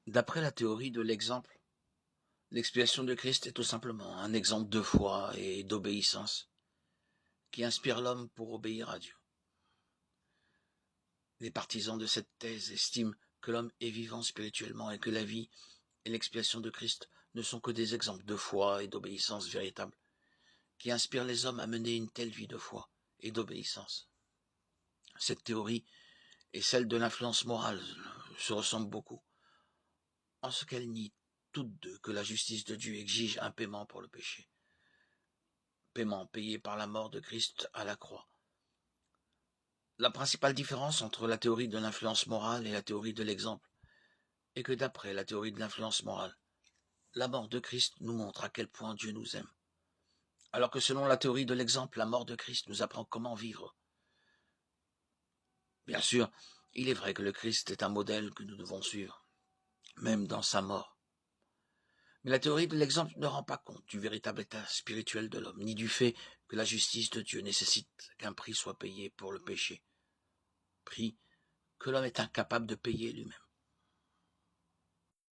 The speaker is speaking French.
D'après la théorie de l'exemple, l'expiation de Christ est tout simplement un exemple de foi et d'obéissance qui inspire l'homme pour obéir à Dieu. Les partisans de cette thèse estiment que l'homme est vivant spirituellement et que la vie et l'expiation de Christ ne sont que des exemples de foi et d'obéissance véritable qui inspirent les hommes à mener une telle vie de foi et d'obéissance. Cette théorie et celle de l'influence morale se ressemblent beaucoup, en ce qu'elles nient toutes deux que la justice de Dieu exige un paiement pour le péché, paiement payé par la mort de Christ à la croix. La principale différence entre la théorie de l'influence morale et la théorie de l'exemple est que d'après la théorie de l'influence morale, la mort de Christ nous montre à quel point Dieu nous aime, alors que selon la théorie de l'exemple, la mort de Christ nous apprend comment vivre. Bien sûr, il est vrai que le Christ est un modèle que nous devons suivre, même dans sa mort. Mais la théorie de l'exemple ne rend pas compte du véritable état spirituel de l'homme, ni du fait que la justice de Dieu nécessite qu'un prix soit payé pour le péché, prix que l'homme est incapable de payer lui-même.